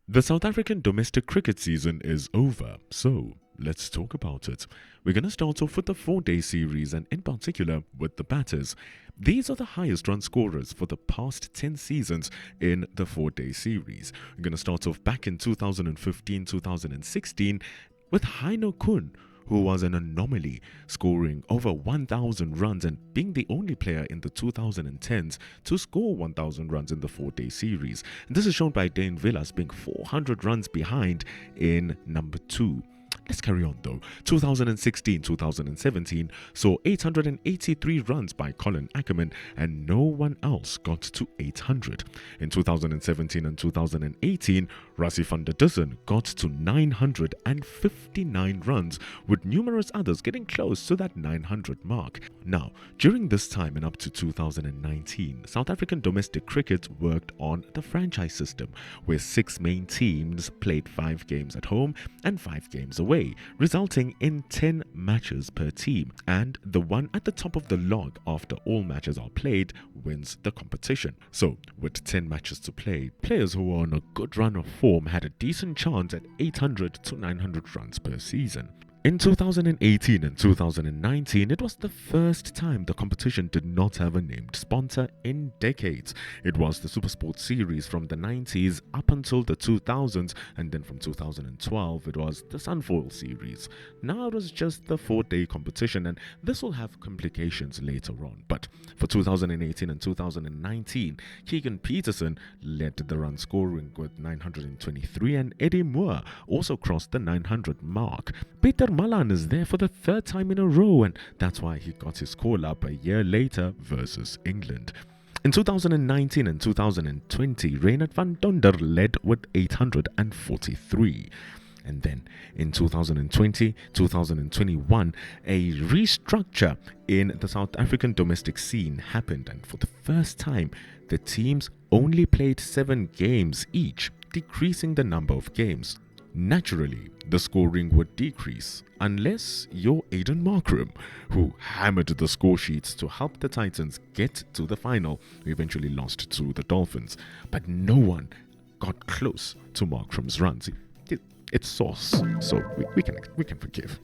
The South African domestic cricket season is over, so let's talk about it. We're going to start off with the 4-day series and, in particular, with the batters. These are the highest run scorers for the past 10 seasons in the 4-day series. We're going to start off back in 2015 2016 with Heino Kun, who was an anomaly, scoring over 1,000 runs and being the only player in the 2010s to score 1,000 runs in the 4-day series. And this is shown by Dane Villas being 400 runs behind in number 2. Let's carry on though. 2016-2017 saw 883 runs by Colin Ackerman and no one else got to 800. In 2017 and 2018, Rassie van der Dussen got to 959 runs, with numerous others getting close to that 900 mark. Now, during this time and up to 2019, South African domestic cricket worked on the franchise system, where 6 main teams played 5 games at home and 5 games away, resulting in 10 matches per team, and the one at the top of the log after all matches are played wins the competition. So, with 10 matches to play, players who were on a good run of form had a decent chance at 800 to 900 runs per season. In 2018 and 2019, it was the first time the competition did not have a named sponsor in decades. It was the SuperSport series from the 90s up until the 2000s, and then from 2012 it was the Sunfoil series. Now it was just the 4-day competition, and this will have complications later on. But for 2018 and 2019, Keegan Peterson led the run scoring with 923, and Eddie Moore also crossed the 900 mark. Peter Malan is there for the 3rd time in a row, and that's why he got his call up a year later versus England. In 2019 and 2020, Reinhard van Donder led with 843. And then in 2020-2021, a restructure in the South African domestic scene happened, and for the first time, the teams only played 7 games each, decreasing the number of games. Naturally, the scoring would decrease unless you're Aiden Markram, who hammered the score sheets to help the Titans get to the final, who eventually lost to the Dolphins. But no one got close to Markram's runs. It's sauce, so we can forgive.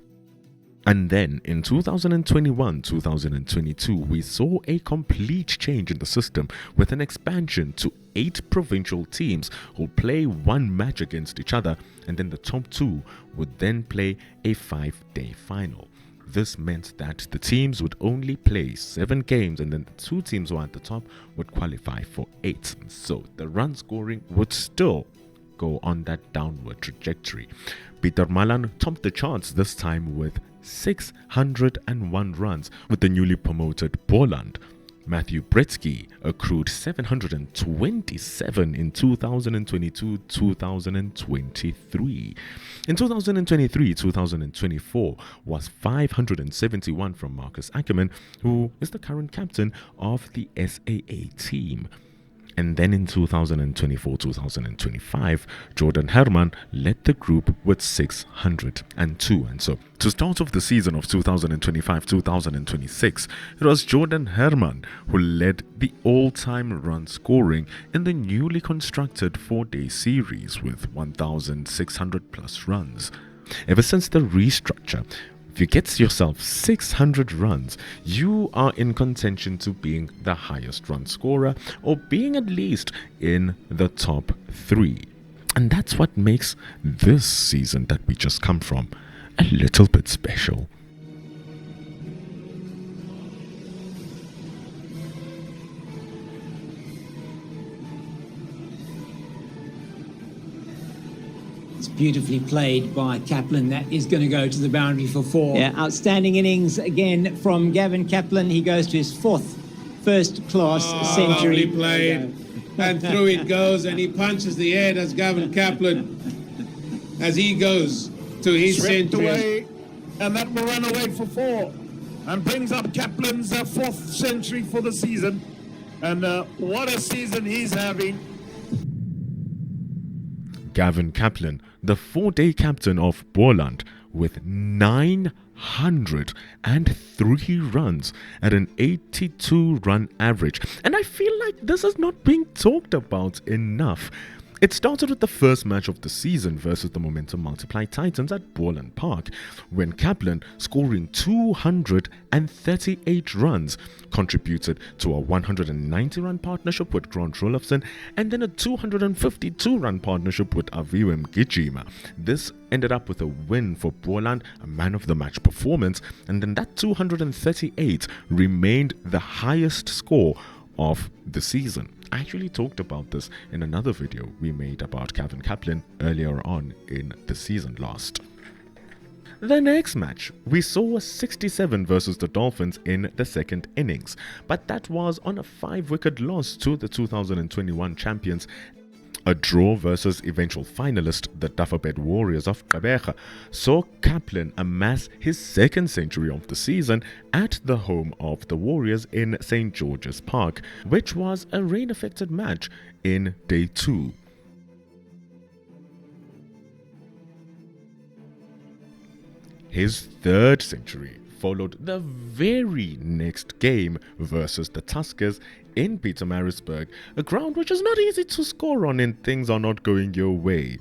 And then in 2021-2022, we saw a complete change in the system with an expansion to 8 provincial teams who play 1 match against each other, and then the top 2 would then play a 5-day final. This meant that the teams would only play 7 games, and then the 2 teams who are at the top would qualify for 8. So the run scoring would still go on that downward trajectory. Peter Malan topped the charts this time with 601 runs with the newly promoted Boland. Matthew Bretsky accrued 727 in 2022-2023. In 2023-2024 was 571 from Marcus Ackerman, who is the current captain of the SAA team. And then in 2024-2025, Jordan Herman led the group with 602. And so, to start off the season of 2025-2026, it was Jordan Herman who led the all-time run scoring in the newly constructed 4-day series with 1,600 plus runs. Ever since the restructure, if you get yourself 600 runs, you are in contention to being the highest run scorer or being at least in the top 3. And that's what makes this season that we just come from a little bit special. It's beautifully played by Kaplan. That is going to go to the boundary for 4. Yeah, outstanding innings again from Gavin Kaplan. He goes to his 4th first-class century. Lovely played. And through it goes, and he punches the air, does Gavin Kaplan, as he goes to his century. Away, and that will run away for 4 and brings up Kaplan's 4th century for the season. And what a season he's having. Gavin Kaplan, the 4-day captain of Boland, with 903 runs at an 82-run average. And I feel like this is not being talked about enough. It started with the first match of the season versus the Momentum Multiply Titans at Boland Park, when Kaplan, scoring 238 runs, contributed to a 190-run partnership with Grant Rolofsson and then a 252-run partnership with Aviwem Gijima. This ended up with a win for Boland, a man of the match performance, and then that 238 remained the highest score of the season. I actually talked about this in another video we made about Gavin Kaplan earlier on in the season last. The next match, we saw a 67 versus the Dolphins in the second innings, but that was on a 5-wicket loss to the 2021 champions. A draw versus eventual finalist, the Dufferbed Warriors of Gqeberha, saw Kaplan amass his second century of the season at the home of the Warriors in St. George's Park, which was a rain-affected match in day 2. His third century followed the very next game versus the Tuskers in Pietermaritzburg, a ground which is not easy to score on and things are not going your way.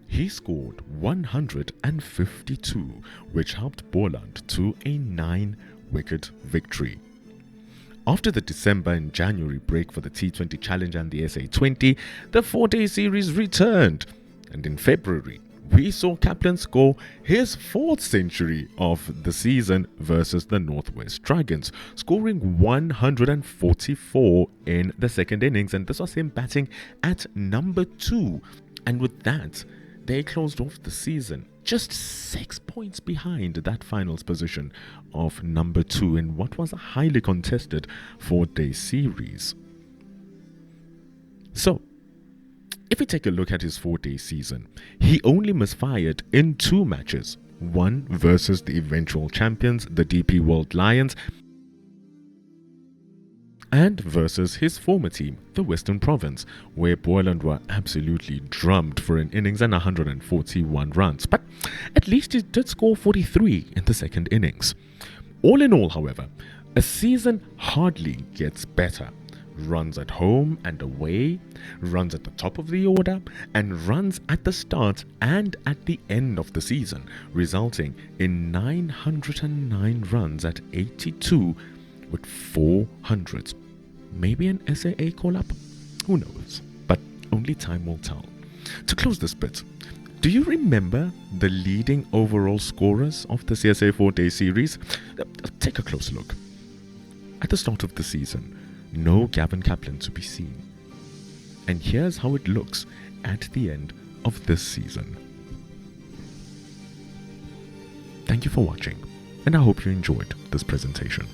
He scored 152, which helped Boland to a 9-wicket victory. After the December and January break for the T20 Challenge and the SA20, the 4-day series returned, and in February, we saw Kaplan score his 4th century of the season versus the Northwest Dragons, scoring 144 in the second innings, and this was him batting at number 2. And with that, they closed off the season just 6 points behind that finals position of number 2 in what was a highly contested 4-day series. So, if we take a look at his 4-day season, he only misfired in 2 matches, one versus the eventual champions, the DP World Lions, and versus his former team, the Western Province, where Boland were absolutely drummed for an innings and 141 runs. But at least he did score 43 in the second innings. All in all, however, a season hardly gets better. Runs at home and away, runs at the top of the order, and runs at the start and at the end of the season, resulting in 909 runs at 82 with 400s. Maybe an SAA call-up? Who knows? But only time will tell. To close this bit, do you remember the leading overall scorers of the CSA 4-day series? Take a close look. At the start of the season, no Gavin Kaplan to be seen. And here's how it looks at the end of this season. Thank you for watching, and I hope you enjoyed this presentation.